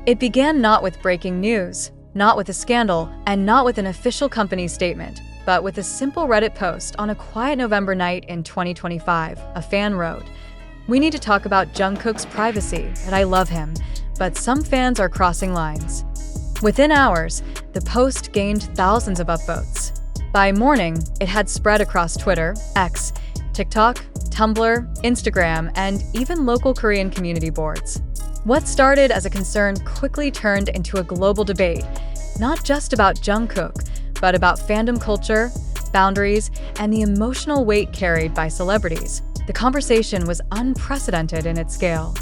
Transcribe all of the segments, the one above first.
It began not with breaking news, not with a scandal, and not with an official company statement, but with a simple Reddit post on a quiet November night in 2025. A fan wrote, "We need to talk about Jungkook's privacy, and I love him, but some fans are crossing lines." Within hours, the post gained thousands of upvotes. By morning, it had spread across Twitter, X, TikTok, Tumblr, Instagram, and even local Korean community boards. What started as a concern quickly turned into a global debate, not just about Jungkook, but about fandom culture, boundaries, and the emotional weight carried by celebrities. The conversation was unprecedented in its scale.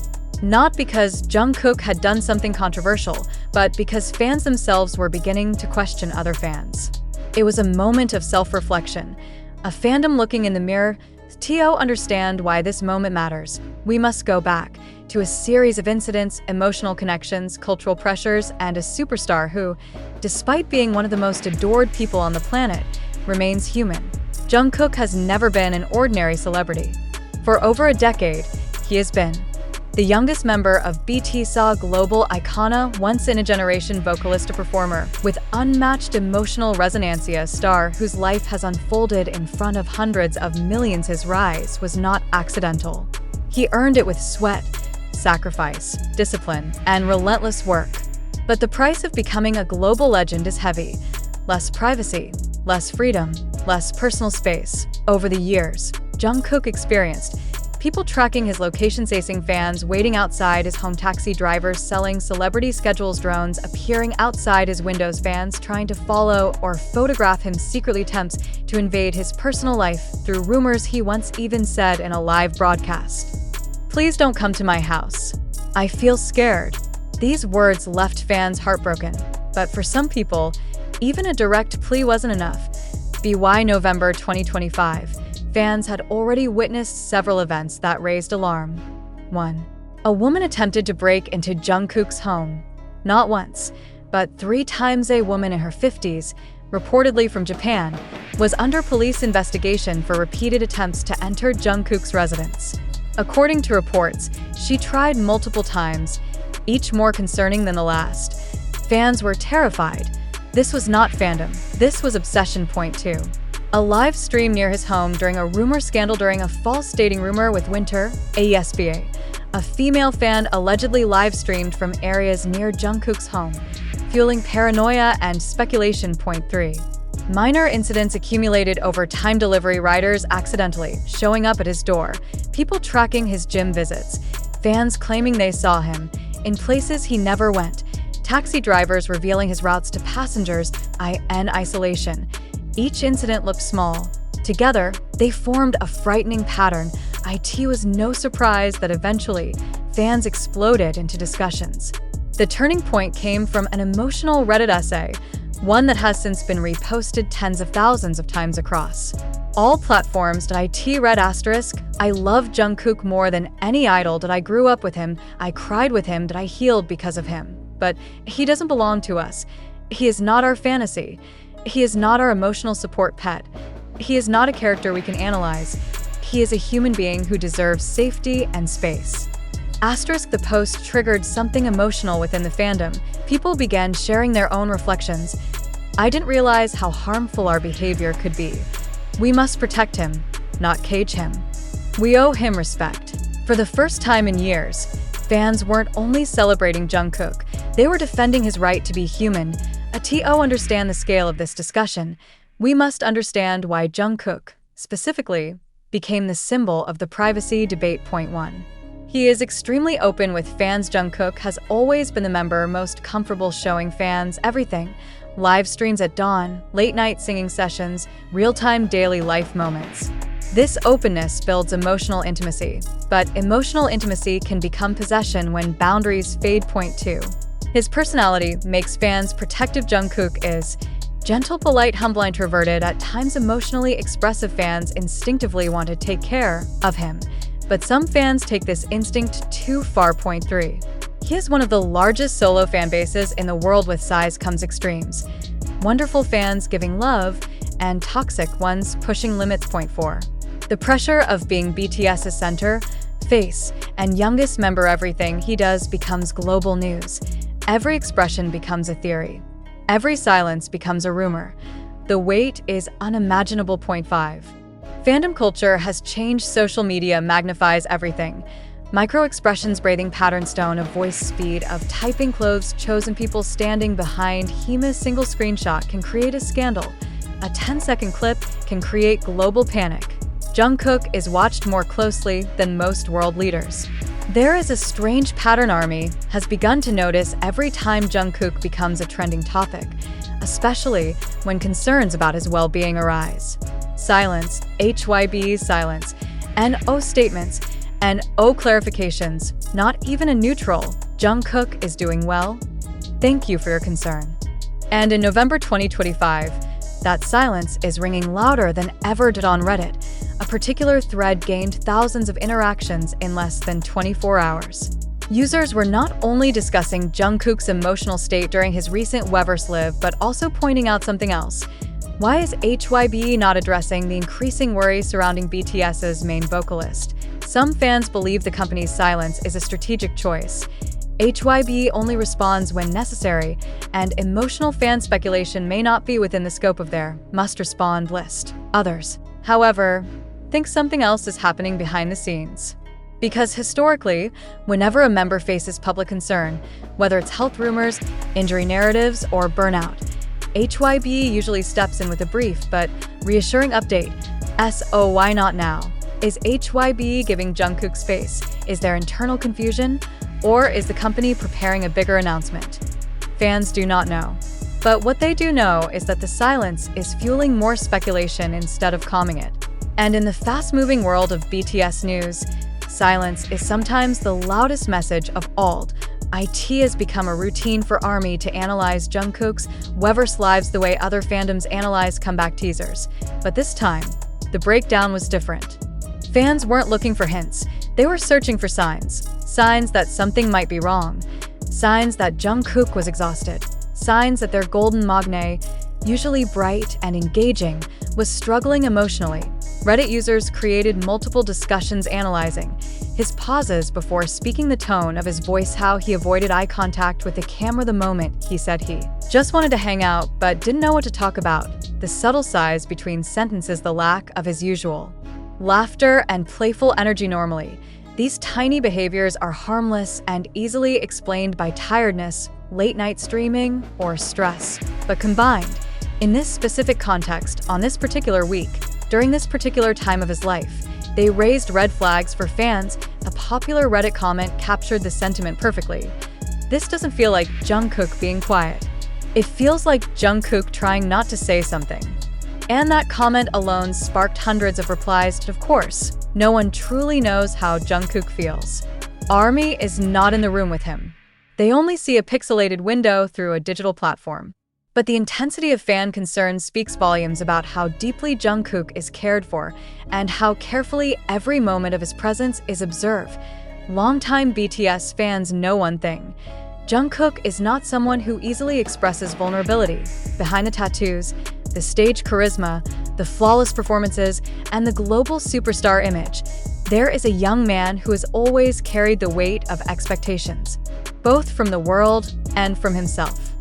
Not because Jungkook had done something controversial, but because fans themselves were beginning to question other fans. It was a moment of self-reflection, a fandom looking in the mirror. To understand why this moment matters, we must go back to a series of incidents, emotional connections, cultural pressures, and a superstar who, despite being one of the most adored people on the planet, remains human. Jungkook has never been an ordinary celebrity. For over a decade, he has been the youngest member of BTS, global icona, once-in-a-generation vocalist to performer, with unmatched emotional resonance, a star whose life has unfolded in front of hundreds of millions. His rise was not accidental. He earned it with sweat, sacrifice, discipline, and relentless work. But the price of becoming a global legend is heavy. Less privacy, less freedom, less personal space. Over the years, Jungkook experienced people tracking his location, chasing fans waiting outside his home, taxi drivers selling celebrity schedules, drones appearing outside his windows, fans trying to follow or photograph him, secretly attempts to invade his personal life through rumors. He once even said in a live broadcast, "Please don't come to my house. I feel scared." These words left fans heartbroken, but for some people, even a direct plea wasn't enough. By November 2025, fans had already witnessed several events that raised alarm. 1. A woman attempted to break into Jungkook's home. Not once, but 3 times. A woman in her 50s, reportedly from Japan, was under police investigation for repeated attempts to enter Jungkook's residence. According to reports, she tried multiple times, each more concerning than the last. Fans were terrified. This was not fandom. This was obsession. Point 2. A live stream near his home during a rumor scandal. During a false dating rumor with Winter, AESBA, a female fan allegedly live-streamed from areas near Jungkook's home, fueling paranoia and speculation. Point 3. Minor incidents accumulated over time. Delivery riders accidentally showing up at his door, people tracking his gym visits, fans claiming they saw him in places he never went, taxi drivers revealing his routes to passengers, in isolation. Each incident looked small. Together, they formed a frightening pattern. It was no surprise that eventually, fans exploded into discussions. The turning point came from an emotional Reddit essay, one that has since been reposted tens of thousands of times across all platforms. It read asterisk, "I love Jungkook more than any idol. I grew up with him. I cried with him. I healed because of him. But he doesn't belong to us. He is not our fantasy. He is not our emotional support pet. He is not a character we can analyze. He is a human being who deserves safety and space." Asterisk. The post triggered something emotional within the fandom. People began sharing their own reflections. "I didn't realize how harmful our behavior could be. We must protect him, not cage him. We owe him respect." For the first time in years, fans weren't only celebrating Jungkook, they were defending his right to be human. To understand the scale of this discussion, we must understand why Jungkook, specifically, became the symbol of the privacy debate. Point 1. He is extremely open with fans. Jungkook has always been the member most comfortable showing fans everything. Live streams at dawn, late-night singing sessions, real-time daily life moments. This openness builds emotional intimacy, but emotional intimacy can become possession when boundaries fade. Point 2. His personality makes fans protective. Jungkook is gentle, polite, humble, introverted, at times emotionally expressive. Fans instinctively want to take care of him, but some fans take this instinct too far. Point 3. He is one of the largest solo fan bases in the world. With size comes extremes. Wonderful fans giving love, and toxic ones pushing limits. Point 4. The pressure of being BTS's center, face, and youngest member. Everything he does becomes global news. Every expression becomes a theory. Every silence becomes a rumor. The weight is unimaginable. Point 5. Fandom culture has changed. Social media magnifies everything. Micro-expressions, breathing patterns, tone of voice, speed of typing, clothes chosen, people standing behind him. A single screenshot can create a scandal. A 10-second clip can create global panic. Jungkook is watched more closely than most world leaders. There is a strange pattern. Army has begun to notice every time Jungkook becomes a trending topic, especially when concerns about his well-being arise. Silence, HYB silence, and O statements, and O clarifications, not even a neutral. Jungkook is doing well. Thank you for your concern. And in November 2025, that silence is ringing louder than ever did on Reddit. A particular thread gained thousands of interactions in less than 24 hours. Users were not only discussing Jungkook's emotional state during his recent Weverse live, but also pointing out something else. Why is HYB not addressing the increasing worry surrounding BTS's main vocalist? Some fans believe the company's silence is a strategic choice. HYB only responds when necessary, and emotional fan speculation may not be within the scope of their must-respond list. Others, however, think something else is happening behind the scenes. Because historically, whenever a member faces public concern, whether it's health rumors, injury narratives, or burnout, HYB usually steps in with a brief but reassuring update. So why not now? Is HYB giving Jungkook space? Is there internal confusion? Or is the company preparing a bigger announcement? Fans do not know. But what they do know is that the silence is fueling more speculation instead of calming it. And in the fast-moving world of BTS news, silence is sometimes the loudest message of all. It has become a routine for ARMY to analyze Jungkook's Weverse lives the way other fandoms analyze comeback teasers. But this time, the breakdown was different. Fans weren't looking for hints. They were searching for signs. Signs that something might be wrong. Signs that Jungkook was exhausted. Signs that their golden magne, usually bright and engaging, was struggling emotionally. Reddit users created multiple discussions analyzing his pauses before speaking, the tone of his voice, how he avoided eye contact with the camera the moment he said he just wanted to hang out but didn't know what to talk about, the subtle sighs between sentences, the lack of his usual laughter and playful energy. Normally, these tiny behaviors are harmless and easily explained by tiredness, late-night streaming, or stress. But combined, in this specific context, on this particular week, during this particular time of his life, they raised red flags for fans. A popular Reddit comment captured the sentiment perfectly. This doesn't feel like Jungkook being quiet. It feels like Jungkook trying not to say something. And that comment alone sparked hundreds of replies. Of course, no one truly knows how Jungkook feels. ARMY is not in the room with him. They only see a pixelated window through a digital platform. But the intensity of fan concern speaks volumes about how deeply Jungkook is cared for and how carefully every moment of his presence is observed. Longtime BTS fans know one thing. Jungkook is not someone who easily expresses vulnerability. Behind the tattoos, the stage charisma, the flawless performances, and the global superstar image, there is a young man who has always carried the weight of expectations, both from the world and from himself.